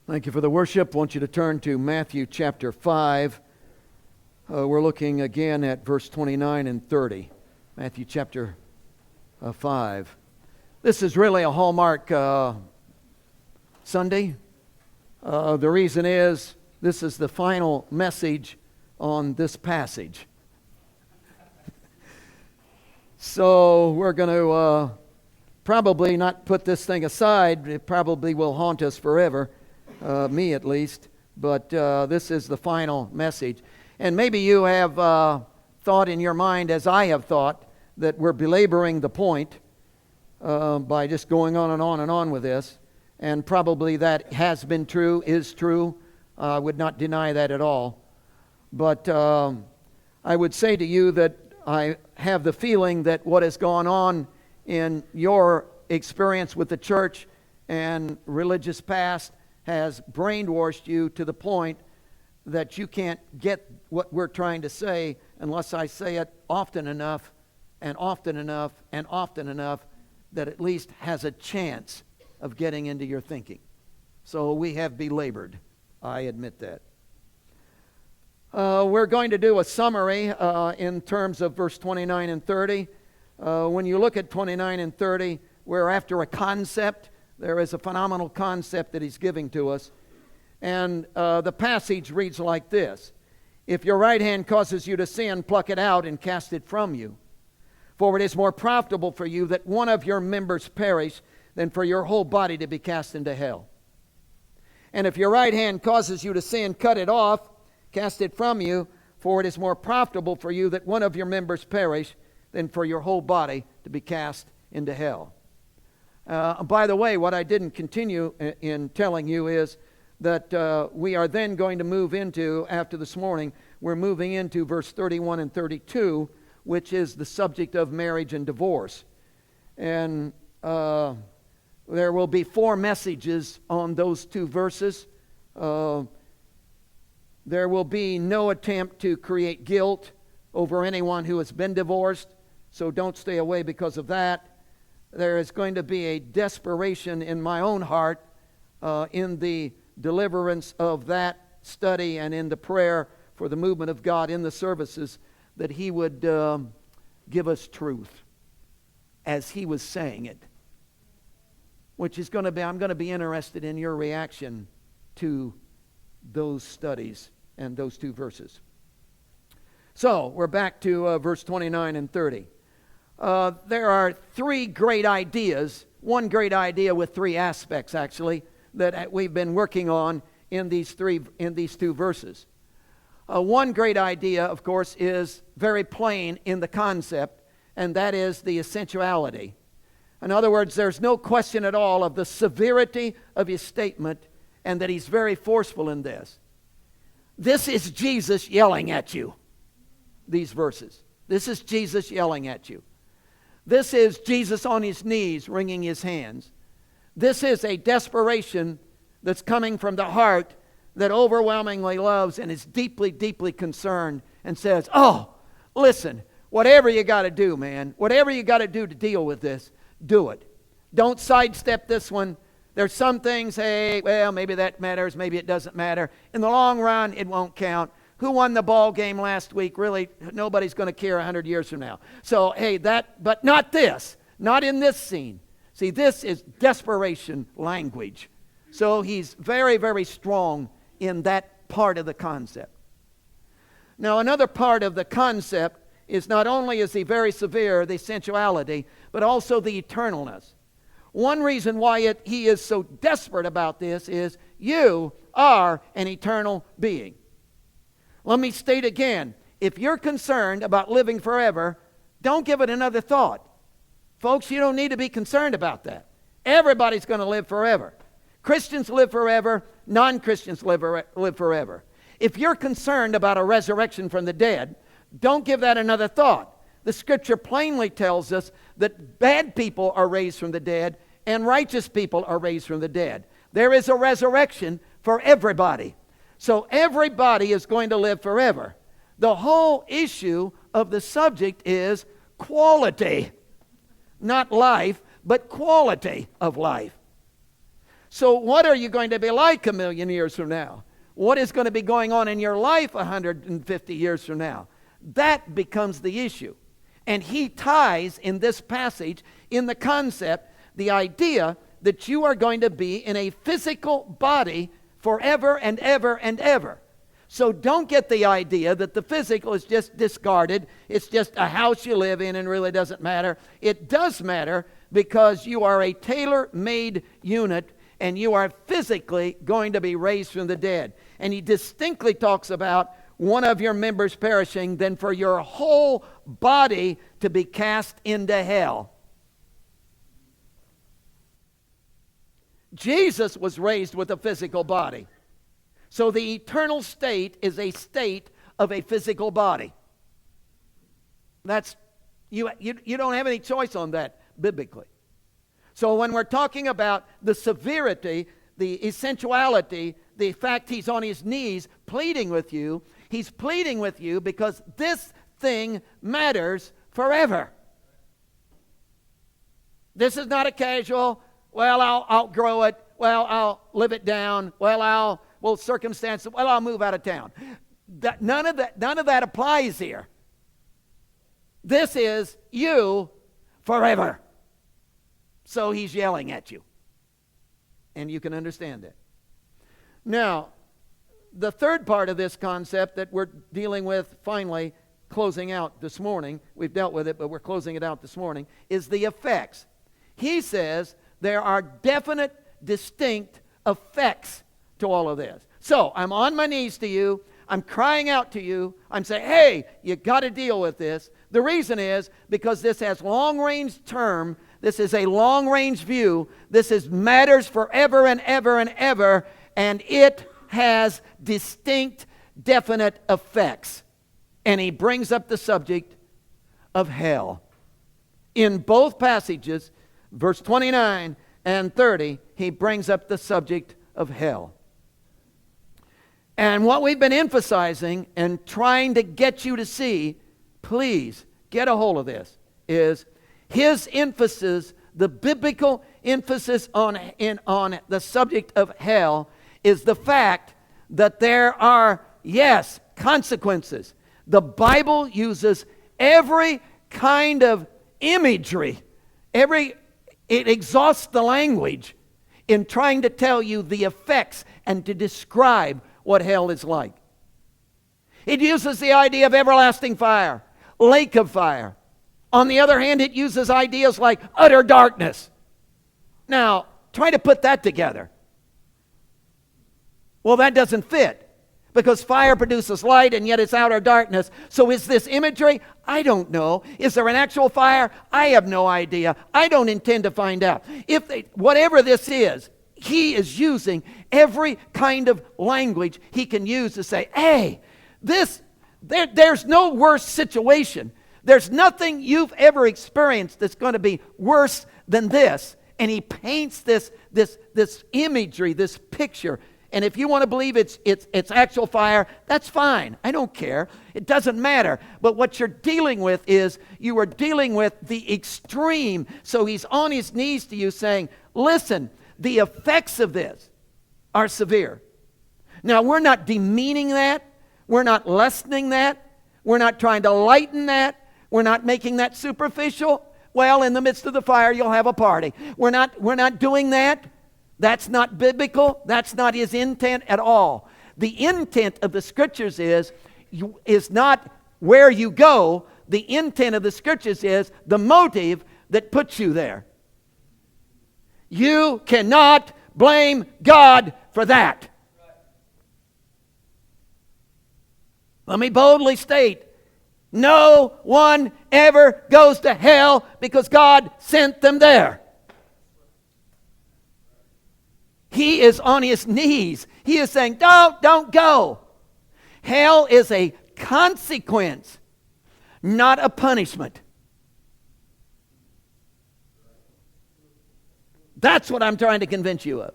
Thank you for the worship. I want you to turn to Matthew chapter 5. We're looking again at verse 29 and 30. Matthew chapter 5. This is really a hallmark Sunday. The reason is this is the final message on this passage. So we're going to probably not put this thing aside. It probably will haunt us forever. Me at least, but this is the final message. And maybe you have thought in your mind, as I have thought, that we're belaboring the point by just going on and on and on with this. And probably that has been true, is true. I would not deny that at all. But I would say to you that I have the feeling that what has gone on in your experience with the church and religious past has brainwashed you to the point that you can't get what we're trying to say unless I say it often enough and often enough and often enough that at least has a chance of getting into your thinking. So we have belabored. I admit that. We're going to do a summary in terms of verse 29 and 30. When you look at 29 and 30, we're after a concept. There is a phenomenal concept that he's giving to us. And the passage reads like this. If your right hand causes you to sin, pluck it out and cast it from you. For it is more profitable for you that one of your members perish than for your whole body to be cast into hell. And if your right hand causes you to sin, cut it off, cast it from you. For it is more profitable for you that one of your members perish than for your whole body to be cast into hell. By the way, what I didn't continue in telling you is that we are then going to move into, after this morning, we're moving into verse 31 and 32, which is the subject of marriage and divorce. And there will be 4 messages on those 2 verses. There will be no attempt to create guilt over anyone who has been divorced, so don't stay away because of that. There is going to be a desperation in my own heart in the deliverance of that study and in the prayer for the movement of God in the services that He would give us truth as He was saying it. Which is going to be, I'm going to be interested in your reaction to those studies and those 2 verses. So, we're back to verse 29 and 30. There are 3 great ideas, one great idea with 3 aspects actually, that we've been working on in these 2 verses. One great idea, of course, is very plain in the concept, and that is the essentiality. In other words, there's no question at all of the severity of his statement and that he's very forceful in this. This is Jesus yelling at you, these verses. This is Jesus yelling at you. This is Jesus on his knees, wringing his hands. This is a desperation that's coming from the heart that overwhelmingly loves and is deeply, deeply concerned and says, oh, listen, whatever you got to do, man, whatever you got to do to deal with this, do it. Don't sidestep this one. There's some things, hey, well, maybe that matters, maybe it doesn't matter. In the long run, it won't count. Who won the ball game last week? Really, nobody's going to care 100 years from now. So, hey, but not this. Not in this scene. See, this is desperation language. So he's very, very strong in that part of the concept. Now, another part of the concept is not only is he very severe, the sensuality, but also the eternalness. One reason why he is so desperate about this is you are an eternal being. Let me state again, if you're concerned about living forever, don't give it another thought. Folks, you don't need to be concerned about that. Everybody's going to live forever. Christians live forever. Non-Christians live forever. If you're concerned about a resurrection from the dead, don't give that another thought. The Scripture plainly tells us that bad people are raised from the dead and righteous people are raised from the dead. There is a resurrection for everybody. So everybody is going to live forever. The whole issue of the subject is quality. Not life, but quality of life. So what are you going to be like a million years from now? What is going to be going on in your life 150 years from now? That becomes the issue. And he ties in this passage, in the concept, the idea that you are going to be in a physical body forever and ever and ever. So don't get the idea that the physical is just discarded. It's just a house you live in and really doesn't matter. It does matter because you are a tailor-made unit and you are physically going to be raised from the dead. And he distinctly talks about one of your members perishing, then for your whole body to be cast into hell. Jesus was raised with a physical body. So the eternal state is a state of a physical body. That's you don't have any choice on that biblically. So when we're talking about the severity, the essentiality, the fact he's on his knees pleading with you, he's pleading with you because this thing matters forever. This is not a casual, well, I'll grow it, well, I'll live it down, well, circumstance, well, I'll move out of town. None of that applies here. This is you forever. So he's yelling at you. And you can understand that. Now, the third part of this concept that we're dealing with, finally, closing out this morning, we've dealt with it, but we're closing it out this morning, is the effects. He says there are definite, distinct effects to all of this. So, I'm on my knees to you. I'm crying out to you. I'm saying, hey, you got to deal with this. The reason is because this has long-range term. This is a long-range view. This is matters forever and ever and ever, and it has distinct, definite effects. And he brings up the subject of hell. In both passages, verse 29 and 30, he brings up the subject of hell. And what we've been emphasizing and trying to get you to see, please get a hold of this, is his emphasis, the biblical emphasis on the subject of hell, is the fact that there are, yes, consequences. The Bible uses every kind of imagery, it exhausts the language in trying to tell you the effects and to describe what hell is like. It uses the idea of everlasting fire, lake of fire. On the other hand, it uses ideas like utter darkness. Now, try to put that together. Well, that doesn't fit, because fire produces light and yet it's outer darkness. So is this imagery? I don't know. Is there an actual fire? I have no idea. I don't intend to find out. Whatever this is, he is using every kind of language he can use to say, hey, there's no worse situation. There's nothing you've ever experienced that's going to be worse than this. And he paints this imagery, this picture. And if you want to believe it's actual fire, that's fine. I don't care. It doesn't matter. But what you're dealing with is you are dealing with the extreme. So he's on his knees to you saying, listen, the effects of this are severe. Now, we're not demeaning that. We're not lessening that. We're not trying to lighten that. We're not making that superficial. Well, in the midst of the fire, you'll have a party. We're not doing that. That's not biblical. That's not his intent at all. The intent of the Scriptures is not where you go. The intent of the Scriptures is the motive that puts you there. You cannot blame God for that. Let me boldly state, no one ever goes to hell because God sent them there. He is on his knees. He is saying, don't go. Hell is a consequence, not a punishment. That's what I'm trying to convince you of.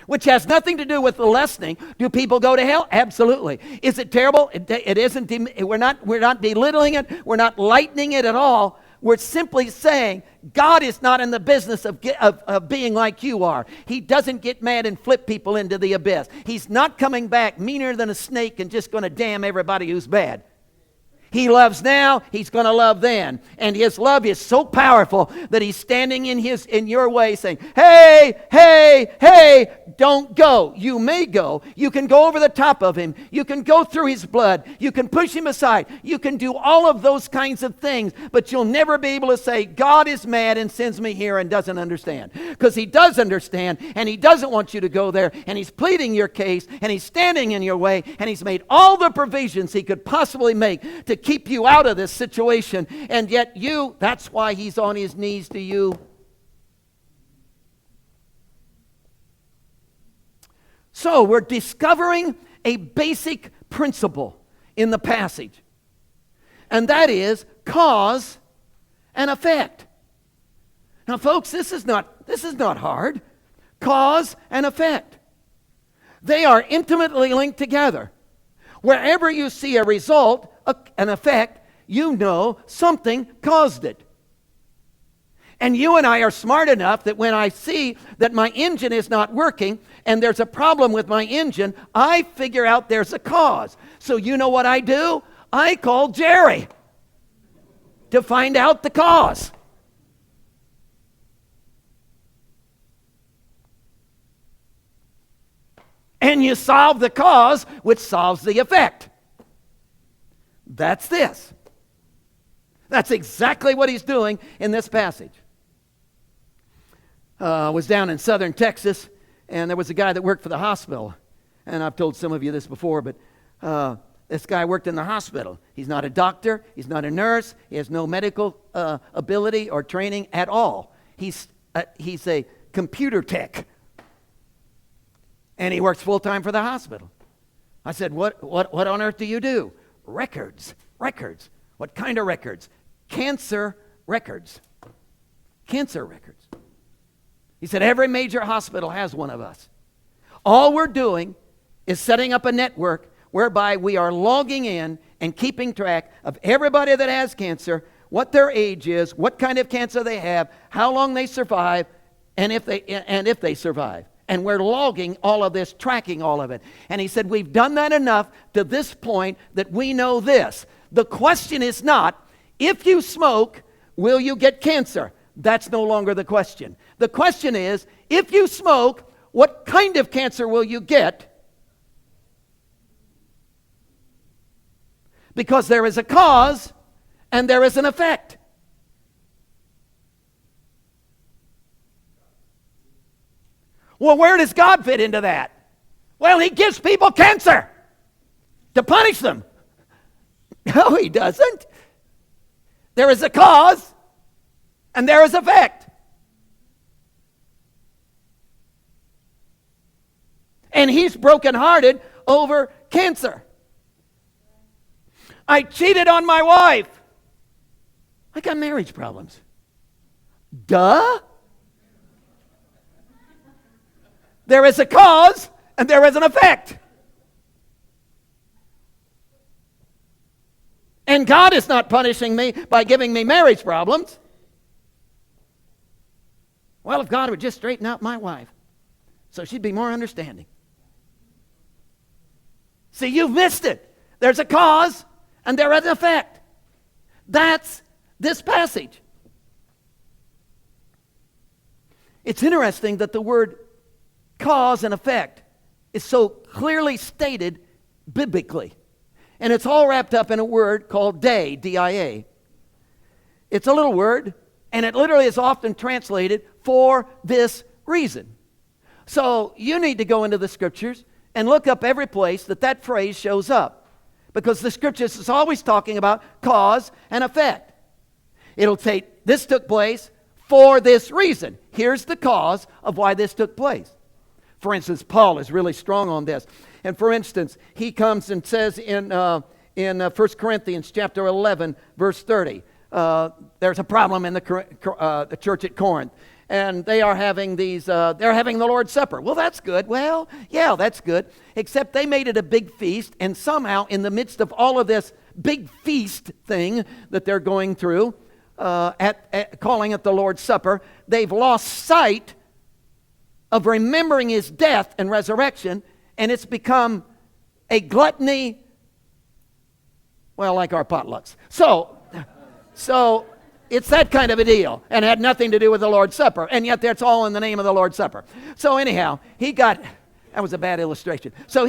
Which has nothing to do with the lessening. Do people go to hell? Absolutely. Is it terrible? It isn't. We're not belittling it. We're not lightening it at all. We're simply saying God is not in the business of being like you are. He doesn't get mad and flip people into the abyss. He's not coming back meaner than a snake and just going to damn everybody who's bad. He loves now, he's going to love then. And his love is so powerful that he's standing in your way saying, hey, hey, hey, don't go. You may go. You can go over the top of him. You can go through his blood. You can push him aside. You can do all of those kinds of things, but you'll never be able to say, God is mad and sends me here and doesn't understand. Because he does understand, and he doesn't want you to go there, and he's pleading your case, and he's standing in your way, and he's made all the provisions he could possibly make to keep you out of this situation, and yet that's why he's on his knees to you. So we're discovering a basic principle in the passage, and that is cause and effect. Now, folks, this is not hard. Cause and effect. They are intimately linked together. Wherever you see a result, an effect, you know something caused it. And you and I are smart enough that when I see that my engine is not working and there's a problem with my engine, I figure out there's a cause. So you know what I do? I call Jerry to find out the cause. And you solve the cause, which solves the effect. That's this. That's exactly what he's doing in this passage. I was down in southern Texas, and there was a guy that worked for the hospital. And I've told some of you this before, but this guy worked in the hospital. He's not a doctor. He's not a nurse. He has no medical ability or training at all. He's a computer tech. And he works full-time for the hospital. I said, what on earth do you do? Records. What kind of records? Cancer records. Cancer records. He said, every major hospital has one of us. All we're doing is setting up a network whereby we are logging in and keeping track of everybody that has cancer, what their age is, what kind of cancer they have, how long they survive, and if they survive. And we're logging all of this, tracking all of it. And he said, we've done that enough to this point that we know this. The question is not, if you smoke, will you get cancer? That's no longer the question. The question is, if you smoke, what kind of cancer will you get? Because there is a cause and there is an effect. Well, where does God fit into that? Well, he gives people cancer to punish them. No, he doesn't. There is a cause and there is effect. And he's brokenhearted over cancer. I cheated on my wife. I got marriage problems. Duh. There is a cause and there is an effect. And God is not punishing me by giving me marriage problems. Well, if God would just straighten out my wife so she'd be more understanding. See, you've missed it. There's a cause and there is an effect. That's this passage. It's interesting that the word cause and effect is so clearly stated biblically. And it's all wrapped up in a word called dia, D-I-A. It's a little word, and it literally is often translated for this reason. So you need to go into the scriptures and look up every place that phrase shows up. Because the scriptures is always talking about cause and effect. It'll say, this took place for this reason. Here's the cause of why this took place. For instance, Paul is really strong on this. And for instance, he comes and says in 1 Corinthians chapter 11, verse 30, there's a problem in the church at Corinth. And they are having they're having the Lord's Supper. Well, that's good. Well, yeah, that's good. Except they made it a big feast. And somehow, in the midst of all of this big feast thing that they're going through, calling it the Lord's Supper, they've lost sight of remembering his death and resurrection, and it's become a gluttony, well, like our potlucks. So it's that kind of a deal, and had nothing to do with the Lord's Supper, and yet that's all in the name of the Lord's Supper. So anyhow, that was a bad illustration. So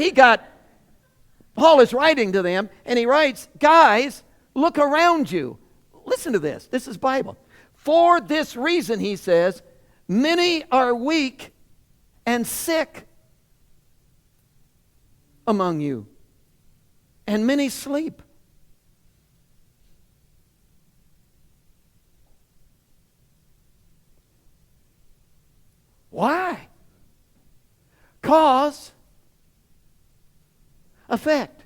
Paul is writing to them, and he writes, guys, look around you. Listen to this. This is Bible. For this reason, he says, many are weak and sick among you, and many sleep. Why? Cause, effect.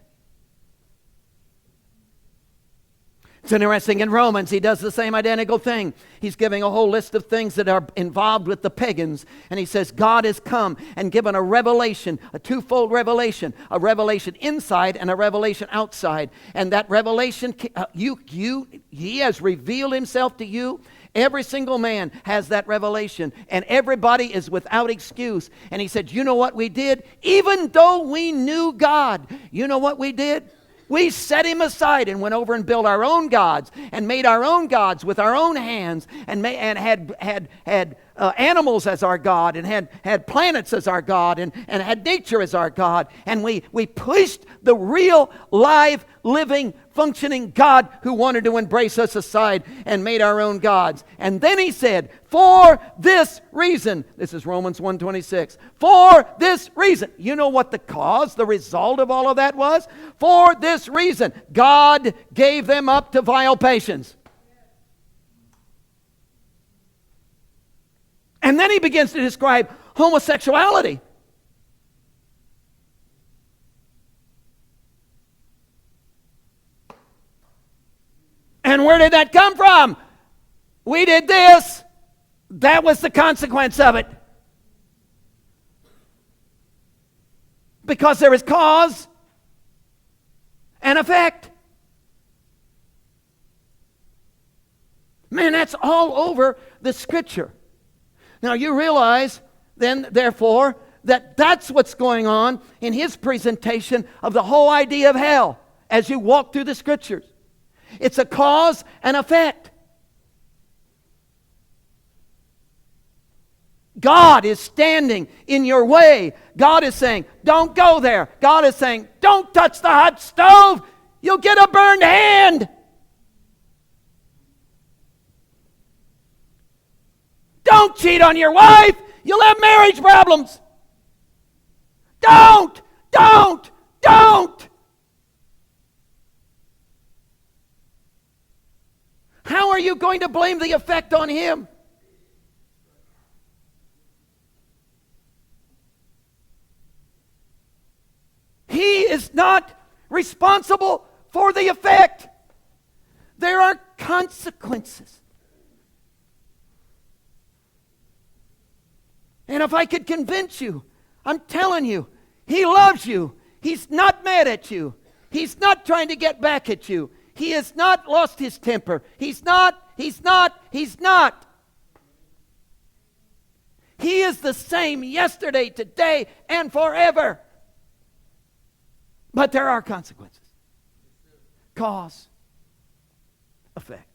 It's interesting, in Romans, he does the same identical thing. He's giving a whole list of things that are involved with the pagans. And he says, God has come and given a revelation, a twofold revelation, a revelation inside and a revelation outside. And that revelation, he has revealed himself to you. Every single man has that revelation, and everybody is without excuse. And he said, you know what we did? Even though we knew God, you know what we did? We set him aside and went over and built our own gods and made our own gods with our own hands and had animals as our God and had planets as our God and had nature as our God. And we pushed the real, live, living, functioning God who wanted to embrace us aside and made our own gods. And then he said, for this reason, this is Romans 1:26, for this reason. You know what the cause, the result of all of that was? For this reason, God gave them up to vile passions. And then he begins to describe homosexuality. And where did that come from? We did this. That was the consequence of it. Because there is cause and effect. Man, that's all over the Scripture. Now you realize then, therefore, that that's what's going on in his presentation of the whole idea of hell as you walk through the Scriptures. It's a cause and effect. God is standing in your way. God is saying, don't go there. God is saying, don't touch the hot stove. You'll get a burned hand. Don't cheat on your wife. You'll have marriage problems. Don't. How are you going to blame the effect on him? He is not responsible for the effect. There are consequences. And if I could convince you, I'm telling you, he loves you. He's not mad at you. He's not trying to get back at you. He has not lost his temper. He's not. He is the same yesterday, today, and forever. But there are consequences. Cause, effect.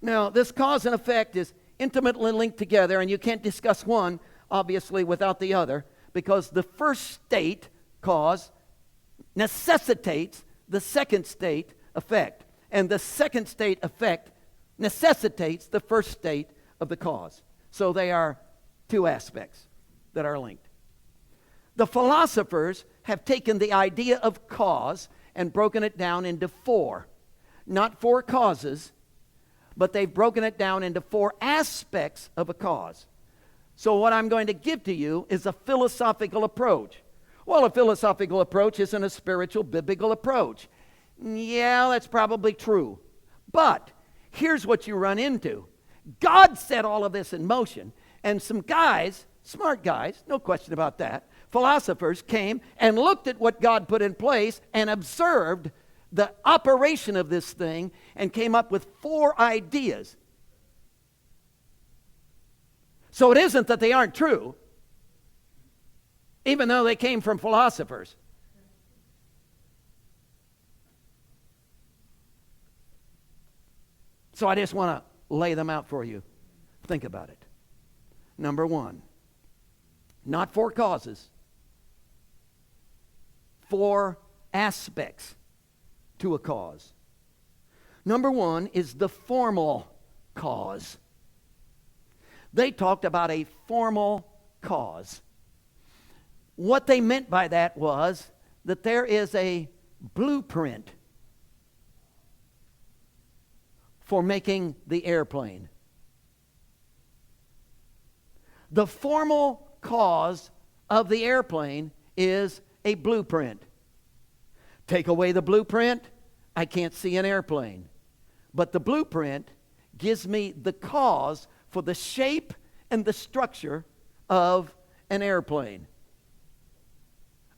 Now, this cause and effect is intimately linked together, and you can't discuss one, obviously, without the other, because the first state, cause, necessitates the second state, effect. And the second state, effect, necessitates the first state of the cause. So they are two aspects that are linked. The philosophers have taken the idea of cause and broken it down into four. Not four causes, but they've broken it down into four aspects of a cause. So what I'm going to give to you is a philosophical approach. Well, a philosophical approach isn't a spiritual, biblical approach. Yeah, that's probably true. But here's what you run into. God set all of this in motion, and some guys, smart guys, no question about that, philosophers came and looked at what God put in place and observed the operation of this thing and came up with 4 ideas. So it isn't that they aren't true, even though they came from philosophers. So I just want to lay them out for you. Think about it. Number 1, not 4 causes, 4 aspects to a cause. Number 1 is the formal cause. They talked about a formal cause. What they meant by that was that there is a blueprint for making the airplane. The formal cause of the airplane is a blueprint. Take away the blueprint, I can't see an airplane. But the blueprint gives me the cause for the shape and the structure of an airplane.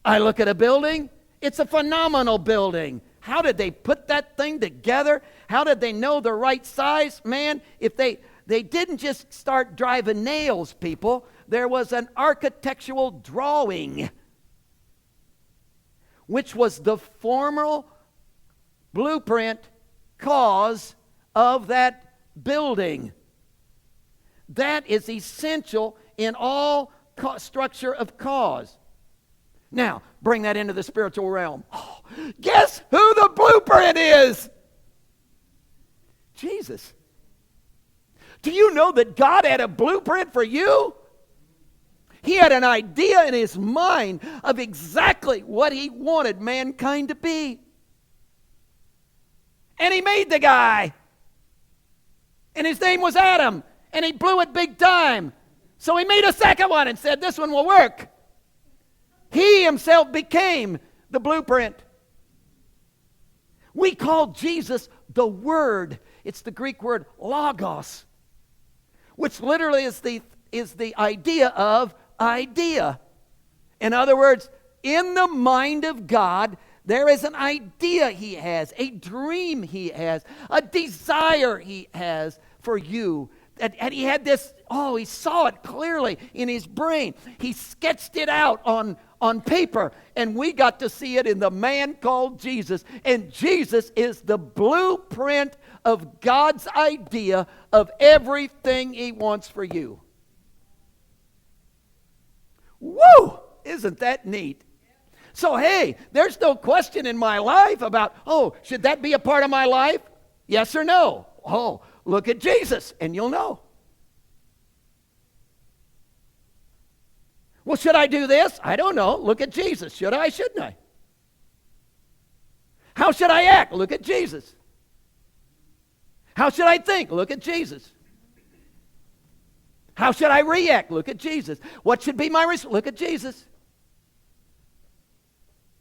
I look at a building, it's a phenomenal building. How did they put that thing together? How did they know the right size? Man, if they didn't just start driving nails, people. There was an architectural drawing, which was the formal blueprint cause of that building. That is essential in all structure of cause. Now, bring that into the spiritual realm. Oh, guess who the blueprint is? Jesus. Do you know that God had a blueprint for you? He had an idea in his mind of exactly what he wanted mankind to be. And he made the guy. And his name was Adam. And he blew it big time. So he made a second one and said, this one will work. He himself became the blueprint. We call Jesus the Word. It's the Greek word logos, which literally is the idea of idea. In other words, in the mind of God, there is an idea he has, a dream he has, a desire he has for you. And he had this, he saw it clearly in his brain. He sketched it out on paper, and we got to see it in the man called Jesus. And Jesus is the blueprint of God's idea of everything he wants for you. Woo! Isn't that neat? So, hey, there's no question in my life about, should that be a part of my life? Yes or no? Look at Jesus, and you'll know. Well, should I do this? I don't know. Look at Jesus. Should I? Shouldn't I? How should I act? Look at Jesus. How should I think? Look at Jesus. How should I react? Look at Jesus. What should be my response? Look at Jesus.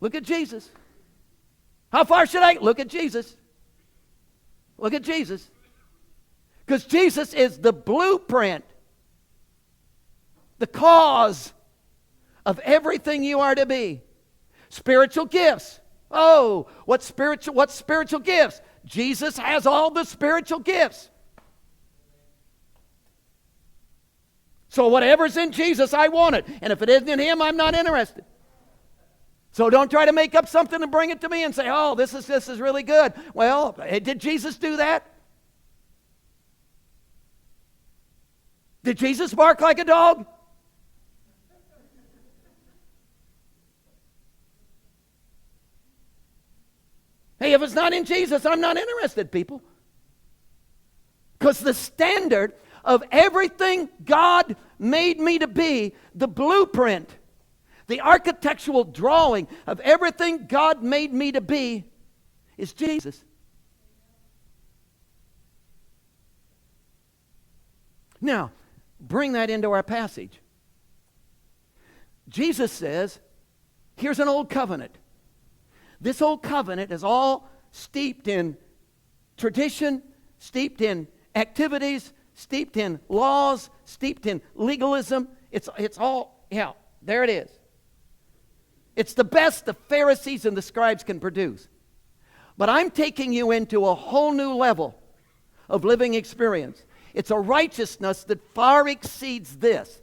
Look at Jesus. How far should I? Look at Jesus. Look at Jesus. Because Jesus is the blueprint, the cause of everything you are to be. Spiritual gifts. What spiritual gifts? Jesus has all the spiritual gifts. So whatever's in Jesus, I want it. And if it isn't in him, I'm not interested. So don't try to make up something and bring it to me and say, this is really good. Well, did Jesus do that? Did Jesus bark like a dog? Hey, if it's not in Jesus, I'm not interested, people. Because the standard of everything God made me to be, the blueprint, the architectural drawing of everything God made me to be, is Jesus. Now, bring that into our passage. Jesus says, here's an old covenant. This old covenant is all steeped in tradition, steeped in activities, steeped in laws, steeped in legalism. It's all, there it is. It's the best the Pharisees and the scribes can produce. But I'm taking you into a whole new level of living experience. It's a righteousness that far exceeds this.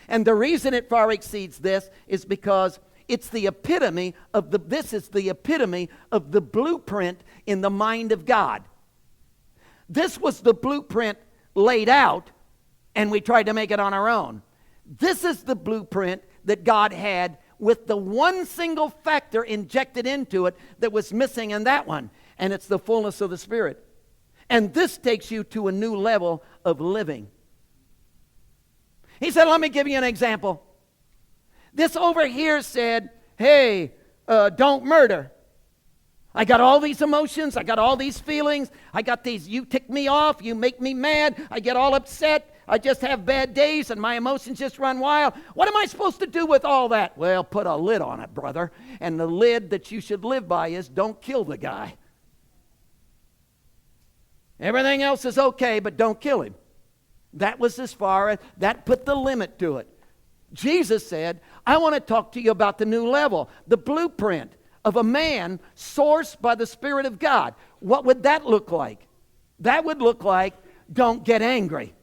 And the reason it far exceeds this is because it's the epitome of this is the epitome of the blueprint in the mind of God. This was the blueprint laid out, and we tried to make it on our own. This is the blueprint that God had with the one single factor injected into it that was missing in that one, and it's the fullness of the Spirit. And this takes you to a new level of living. He said, let me give you an example. This over here said, hey, don't murder. I got all these emotions. I got all these feelings. I got these, you tick me off. You make me mad. I get all upset. I just have bad days and my emotions just run wild. What am I supposed to do with all that? Well, put a lid on it, brother. And the lid that you should live by is don't kill the guy. Everything else is okay, but don't kill him. That was as far as, that put the limit to it. Jesus said, I want to talk to you about the new level, the blueprint of a man sourced by the Spirit of God. What would that look like? That would look like, don't get angry.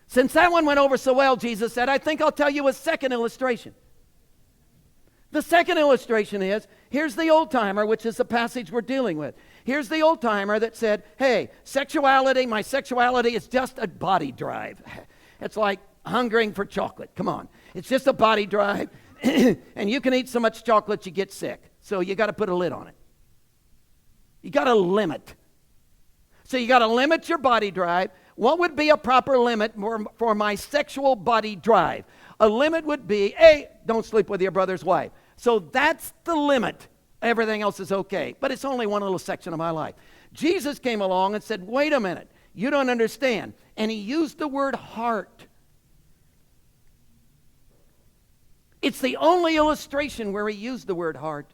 Since that one went over so well, Jesus said, I think I'll tell you a second illustration. The second illustration is, here's the old-timer, which is the passage we're dealing with. Here's the old-timer that said, hey, my sexuality is just a body drive. It's like hungering for chocolate. Come on. It's just a body drive, and you can eat so much chocolate you get sick. So you got to put a lid on it. You got to limit. So you got to limit your body drive. What would be a proper limit for my sexual body drive? A limit would be, hey, don't sleep with your brother's wife. So that's the limit. Everything else is okay. But it's only one little section of my life. Jesus came along and said, wait a minute. You don't understand. And he used the word heart. It's the only illustration where he used the word heart.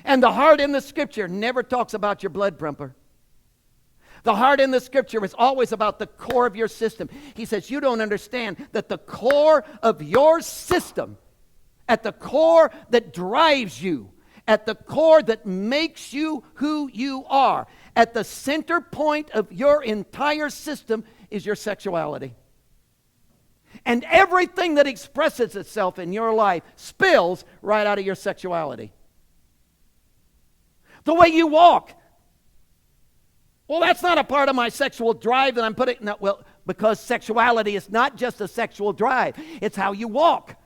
And the heart in the Scripture never talks about your blood pumper. The heart in the Scripture is always about the core of your system. He says, you don't understand that the core of your system, at the core that drives you, at the core that makes you who you are, at the center point of your entire system is your sexuality. And everything that expresses itself in your life spills right out of your sexuality. The way you walk. Well, that's not a part of my sexual drive that I'm putting. No, well, because sexuality is not just a sexual drive. It's how you walk.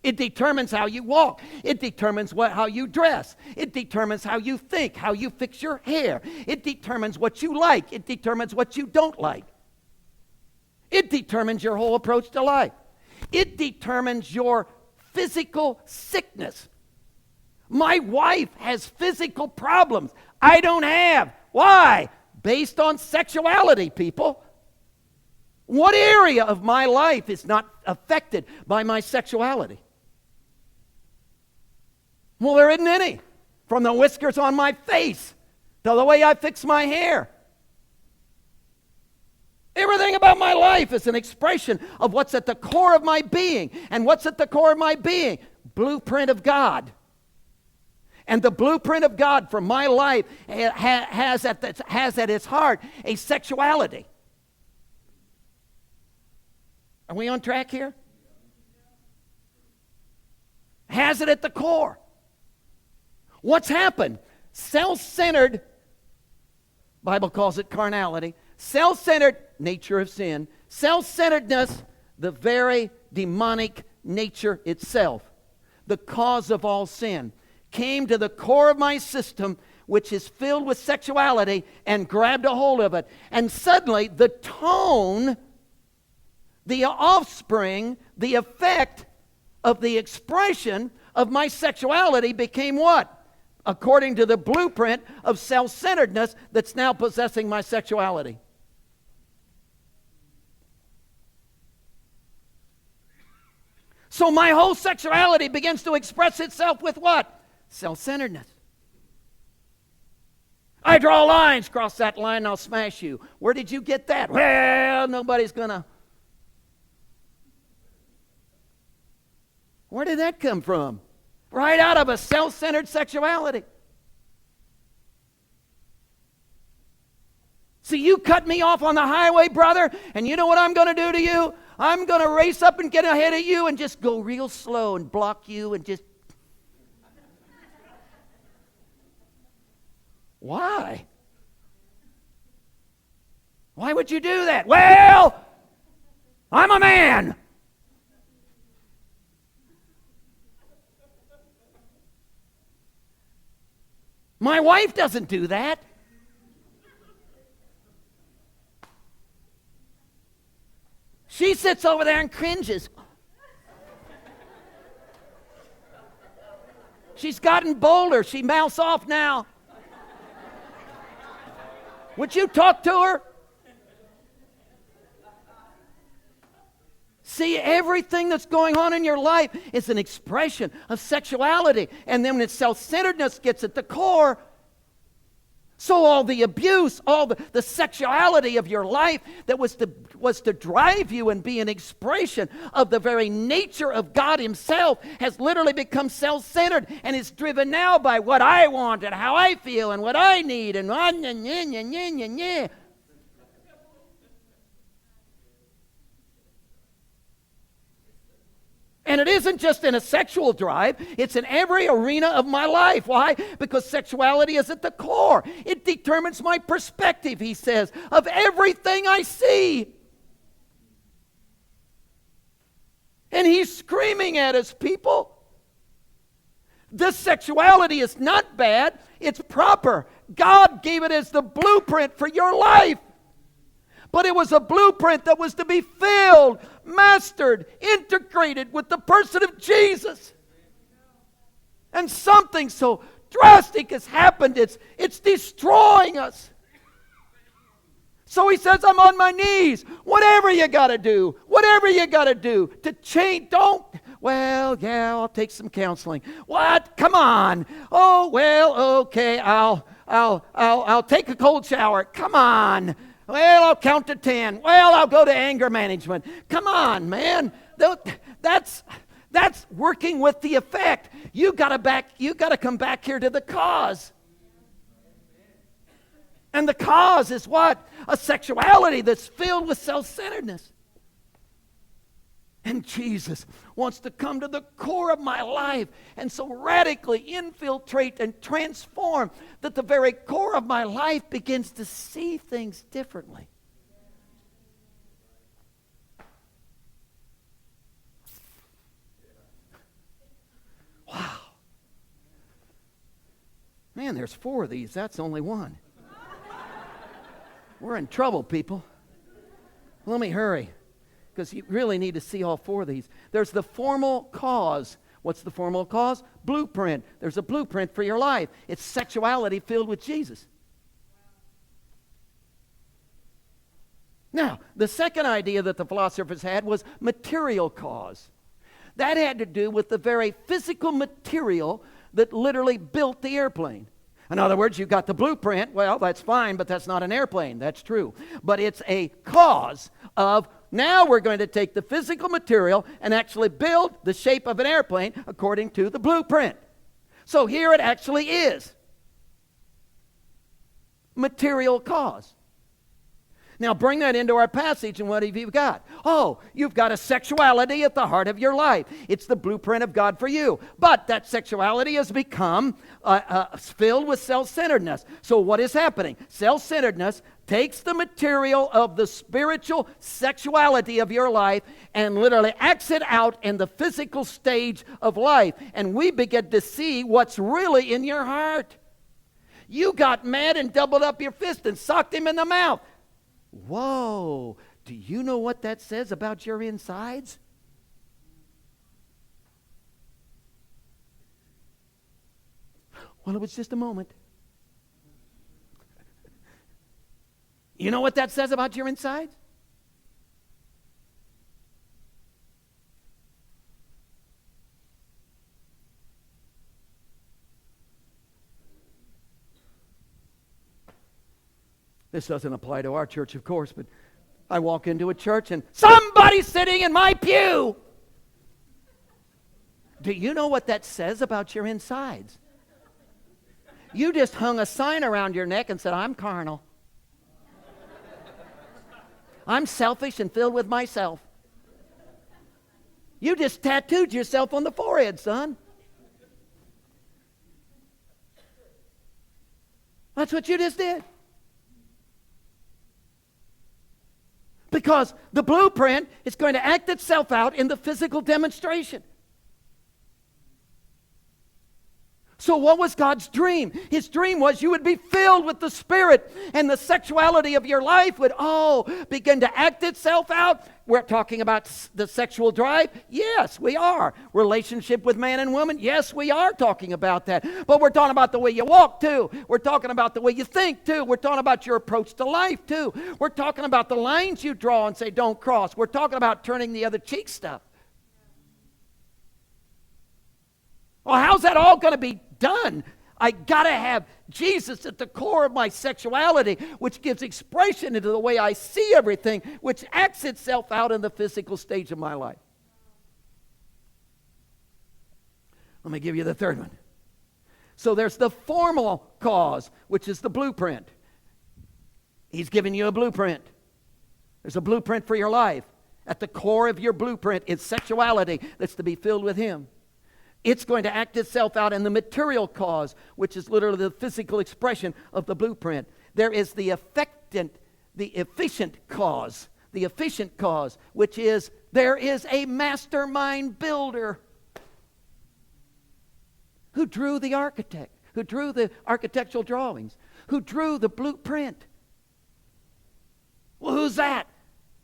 It determines how you walk. It determines how you dress. It determines how you think, how you fix your hair. It determines what you like. It determines what you don't like. It determines your whole approach to life. It determines your physical sickness. My wife has physical problems I don't have. Why? Based on sexuality, people. What area of my life is not affected by my sexuality? Well, there isn't any. From the whiskers on my face to the way I fix my hair. Everything about my life is an expression of what's at the core of my being. And what's at the core of my being? Blueprint of God. And the blueprint of God for my life has at its heart a sexuality. Are we on track here? Has it at the core. What's happened? Self-centered, Bible calls it carnality. Self-centered, nature of sin. Self-centeredness, the very demonic nature itself. The cause of all sin. Came to the core of my system, which is filled with sexuality, and grabbed a hold of it. And suddenly, the tone, the offspring, the effect of the expression of my sexuality became what? According to the blueprint of self-centeredness that's now possessing my sexuality. So my whole sexuality begins to express itself with what? Self-centeredness. I draw lines, cross that line and I'll smash you. Where did you get that? Well, nobody's gonna. Where did that come from? Right out of a self-centered sexuality. See, you cut me off on the highway, brother, and you know what I'm going to do to you? I'm going to race up and get ahead of you and just go real slow and block you and just... Why? Why would you do that? Well, I'm a man. My wife doesn't do that. She sits over there and cringes. She's gotten bolder. She mouths off now. Would you talk to her? See, everything that's going on in your life is an expression of sexuality. And then when self-centeredness gets at the core, so all the abuse, all the sexuality of your life that was to drive you and be an expression of the very nature of God Himself has literally become self-centered and is driven now by what I want and how I feel and what I need and And it isn't just in a sexual drive, it's in every arena of my life. Why? Because sexuality is at the core. It determines my perspective, he says, of everything I see. And he's screaming at us, people. This sexuality is not bad, it's proper. God gave it as the blueprint for your life. But it was a blueprint that was to be filled, mastered, integrated with the person of Jesus. And something so drastic has happened, it's destroying us. So he says, I'm on my knees. Whatever you got to do to change, don't. Well, yeah, I'll take some counseling. What? Come on. Oh, well, okay, I'll take a cold shower. Come on. Well, I'll count to 10. Well, I'll go to anger management. Come on, man. That's working with the effect. You got to come back here to the cause. And the cause is what? A sexuality that's filled with self-centeredness. And Jesus wants to come to the core of my life and so radically infiltrate and transform that the very core of my life begins to see things differently. Wow. Man, there's 4 of these. That's only one. We're in trouble, people. Let me hurry, because you really need to see all 4 of these. There's the formal cause. What's the formal cause? Blueprint. There's a blueprint for your life. It's sexuality filled with Jesus. Now, the second idea that the philosophers had was material cause. That had to do with the very physical material that literally built the airplane. In other words, you got the blueprint. Well, that's fine, but that's not an airplane. That's true. But it's a cause of, now we're going to take the physical material and actually build the shape of an airplane according to the blueprint. So here it actually is. Material cause. Now bring that into our passage, and what have you got? Oh, you've got a sexuality at the heart of your life. It's the blueprint of God for you. But that sexuality has become filled with self-centeredness. So what is happening? Self-centeredness takes the material of the spiritual sexuality of your life and literally acts it out in the physical stage of life. And we begin to see what's really in your heart. You got mad and doubled up your fist and socked him in the mouth. Whoa, do you know what that says about your insides? Well, it was just a moment. You know what that says about your insides? This doesn't apply to our church, of course, but I walk into a church and somebody's sitting in my pew. Do you know what that says about your insides? You just hung a sign around your neck and said, I'm carnal. I'm selfish and filled with myself. You just tattooed yourself on the forehead, son. That's what you just did. Because the blueprint is going to act itself out in the physical demonstration. So what was God's dream? His dream was you would be filled with the Spirit, and the sexuality of your life would begin to act itself out. We're talking about the sexual drive. Yes, we are. Relationship with man and woman. Yes, we are talking about that. But we're talking about the way you walk too. We're talking about the way you think too. We're talking about your approach to life too. We're talking about the lines you draw and say don't cross. We're talking about turning the other cheek stuff. Well, how's that all going to be done? I got to have Jesus at the core of my sexuality, which gives expression into the way I see everything, which acts itself out in the physical stage of my life. Let me give you the third one. So there's the formal cause, which is the blueprint. He's given you a blueprint. There's a blueprint for your life. At the core of your blueprint is sexuality that's to be filled with Him. It's going to act itself out in the material cause, which is literally the physical expression of the blueprint. There is the efficient cause, which is there is a mastermind builder who drew the architect, who drew the architectural drawings, who drew the blueprint. Well, who's that?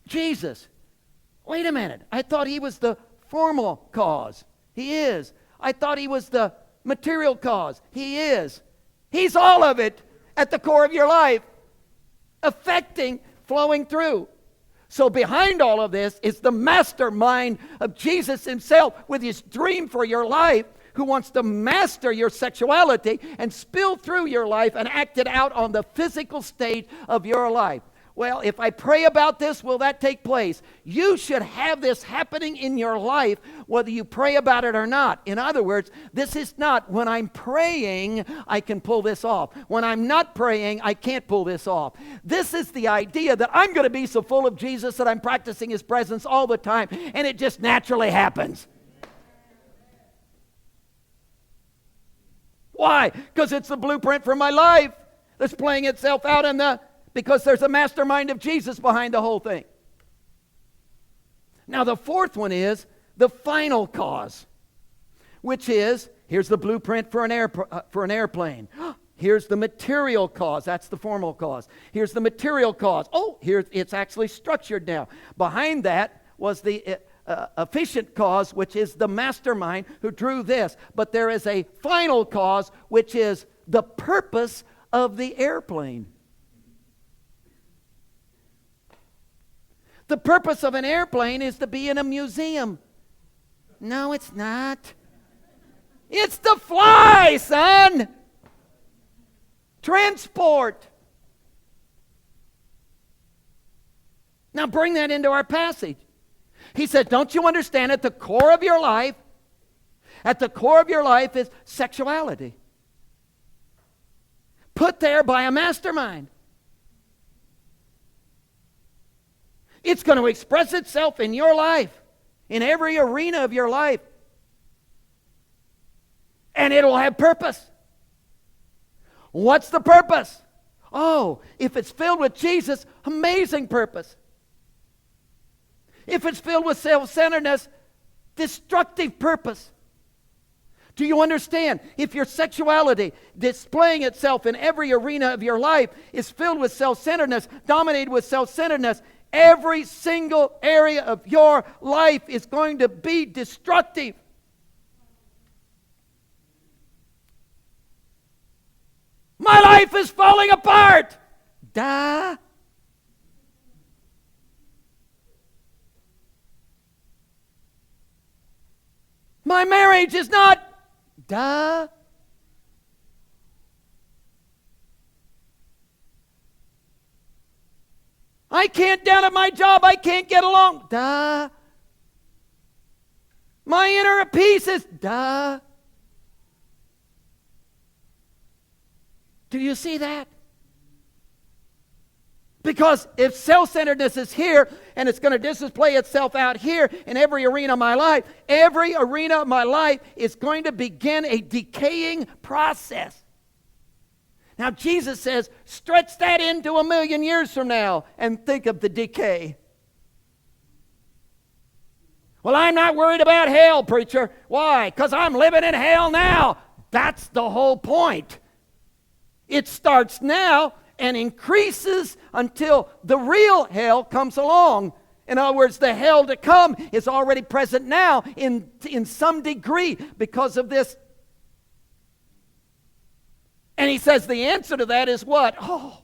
Jesus. Wait a minute. I thought He was the formal cause. He is. I thought He was the material cause. He is. He's all of it at the core of your life, affecting, flowing through. So behind all of this is the mastermind of Jesus Himself with His dream for your life, who wants to master your sexuality and spill through your life and act it out on the physical stage of your life. Well, if I pray about this, will that take place? You should have this happening in your life, whether you pray about it or not. In other words, this is not when I'm praying, I can pull this off. When I'm not praying, I can't pull this off. This is the idea that I'm going to be so full of Jesus that I'm practicing His presence all the time, and it just naturally happens. Why? Because it's the blueprint for my life that's playing itself out because there's a mastermind of Jesus behind the whole thing. Now the fourth one is the final cause, which is, here's the blueprint for an airplane. Here's the material cause. That's the formal cause. Here's the material cause. Oh, here it's actually structured now. Behind that was the efficient cause, which is the mastermind who drew this. But there is a final cause, which is the purpose of the airplane. The purpose of an airplane is to be in a museum. No, it's not. It's to fly, son. Transport. Now bring that into our passage. He said, don't you understand at the core of your life is sexuality. Put there by a mastermind. It's going to express itself in your life, in every arena of your life. And it'll have purpose. What's the purpose? Oh, if it's filled with Jesus, amazing purpose. If it's filled with self-centeredness, destructive purpose. Do you understand? If your sexuality displaying itself in every arena of your life is filled with self-centeredness, dominated with self-centeredness, every single area of your life is going to be destructive. My life is falling apart. Duh. My marriage is not. Duh. I can't down at my job. I can't get along. Duh. My inner peace is, duh. Do you see that? Because if self-centeredness is here and it's going to display itself out here in every arena of my life, every arena of my life is going to begin a decaying process. Now Jesus says, stretch that into 1,000,000 years from now and think of the decay. Well, I'm not worried about hell, preacher. Why? Because I'm living in hell now. That's the whole point. It starts now and increases until the real hell comes along. In other words, the hell to come is already present now in some degree because of this. And he says the answer to that is what? Oh,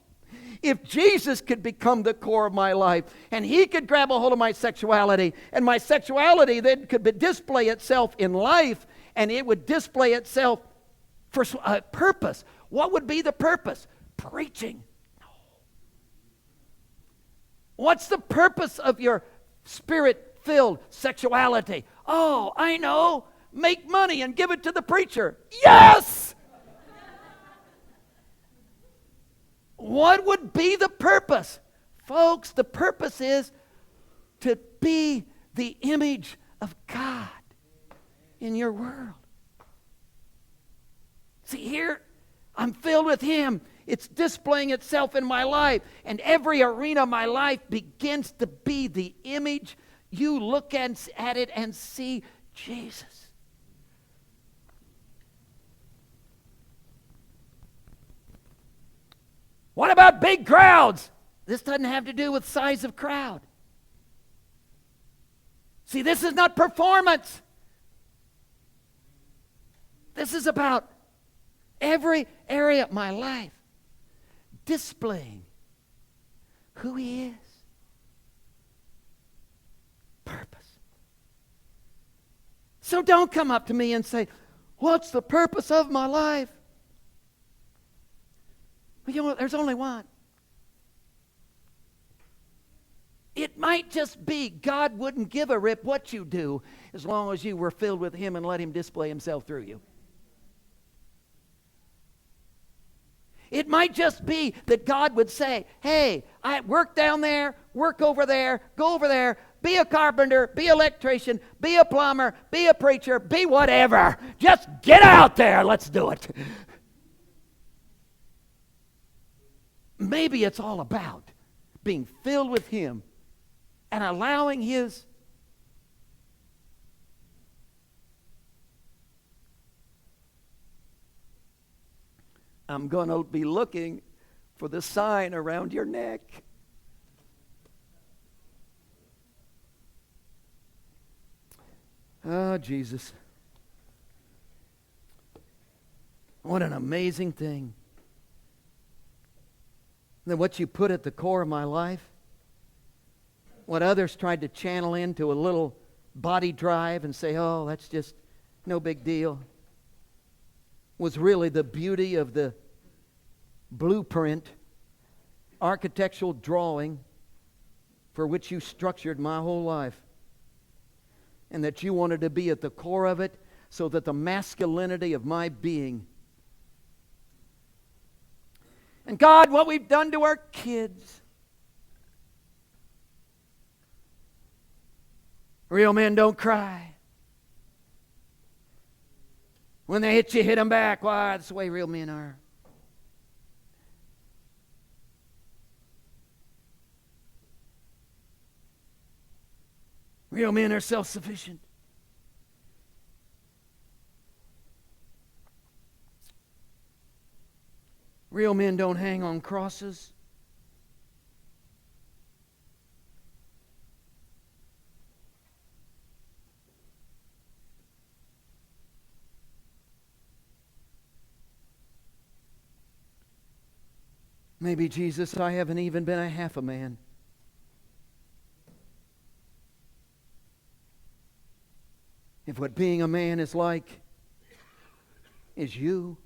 if Jesus could become the core of my life and he could grab a hold of my sexuality, and my sexuality then could display itself in life, and it would display itself for a purpose. What would be the purpose? Preaching. No. What's the purpose of your spirit-filled sexuality? Oh, I know. Make money and give it to the preacher. Yes! What would be the purpose? Folks, the purpose is to be the image of God in your world. See, here, I'm filled with Him. It's displaying itself in my life. And every arena of my life begins to be the image. You look at it and see Jesus. What about big crowds? This doesn't have to do with size of crowd. See, this is not performance. This is about every area of my life displaying who He is. Purpose. So don't come up to me and say, what's the purpose of my life? Well, you know, there's only one. It might just be God wouldn't give a rip what you do as long as you were filled with Him and let Him display Himself through you. It might just be that God would say, hey, I work down there, work over there, go over there, be a carpenter, be an electrician, be a plumber, be a preacher, be whatever. Just get out there, let's do it. Maybe it's all about being filled with Him and allowing His I'm going to be looking for the sign around your neck. Oh, Jesus. What an amazing thing. That what you put at the core of my life, what others tried to channel into a little body drive and say, oh, that's just no big deal, was really the beauty of the blueprint, architectural drawing for which you structured my whole life. And that you wanted to be at the core of it so that the masculinity of my being. And God, what we've done to our kids. Real men don't cry. When they hit you, hit them back. Why? That's the way real men are. Real men are self-sufficient. Real men don't hang on crosses. Maybe, Jesus, I haven't even been a half a man. If what being a man is like is you,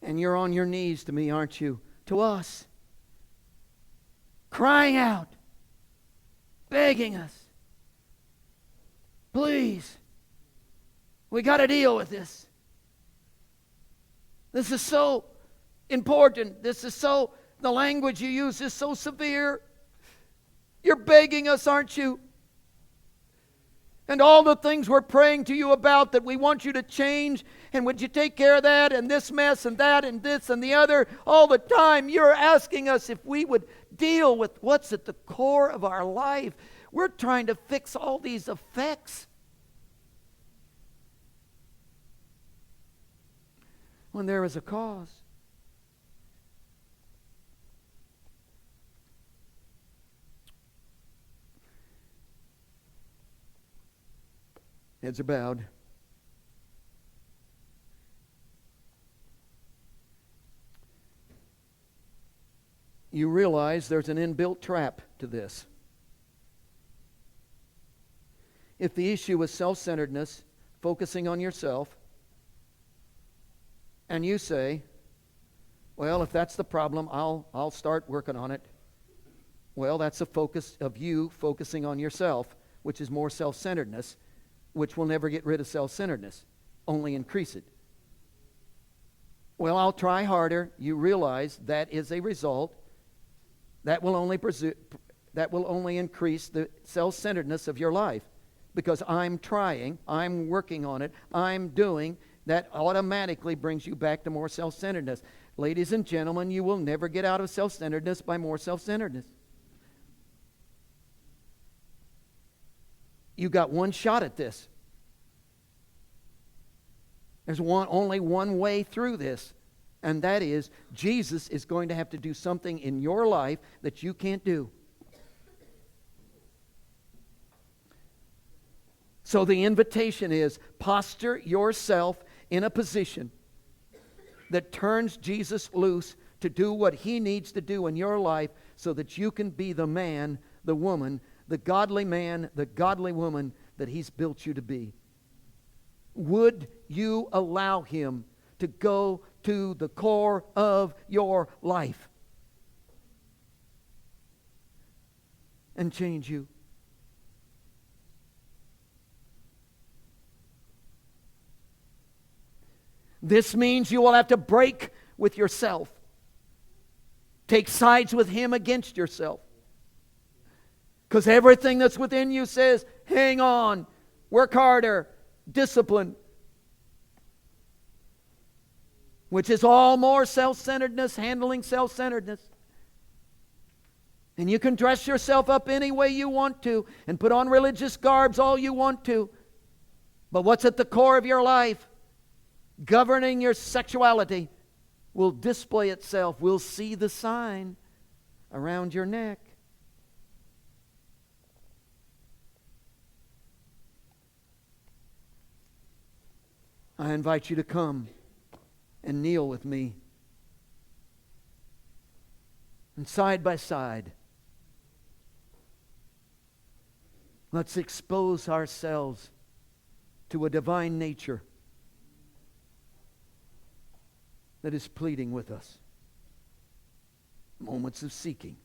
and you're on your knees to me, aren't you? To us. Crying out, begging us, Please. We got to deal with this. This is so important. The language you use is so severe. You're begging us, aren't you? And all the things we're praying to you about that we want you to change, and would you take care of that and this mess and that and this and the other all the time? You're asking us if we would deal with what's at the core of our life. We're trying to fix all these effects when there is a cause. Heads are bowed. You realize there's an inbuilt trap to this. If the issue is self-centeredness, focusing on yourself, and you say, well, if that's the problem, I'll start working on it. Well, that's a focus of you focusing on yourself, which is more self-centeredness, which will never get rid of self-centeredness, only increase it. Well, I'll try harder. You realize that is a result. That will only increase the self-centeredness of your life, because I'm trying, I'm working on it, I'm doing. That automatically brings you back to more self-centeredness. Ladies and gentlemen, you will never get out of self-centeredness by more self-centeredness. You got one shot at this. There's only one way through this, and that is Jesus is going to have to do something in your life that you can't do. So the invitation is, posture yourself in a position that turns Jesus loose to do what He needs to do in your life so that you can be the man, the woman, the godly man, the godly woman that He's built you to be. Would you allow Him to go to the core of your life and change you? This means you will have to break with yourself. Take sides with Him against yourself. Because everything that's within you says, hang on, work harder, discipline. Which is all more self-centeredness, handling self-centeredness. And you can dress yourself up any way you want to and put on religious garbs all you want to. But what's at the core of your life, governing your sexuality, will display itself. We'll see the sign around your neck. I invite you to come and kneel with me. And side by side, let's expose ourselves to a divine nature that is pleading with us. Moments of seeking.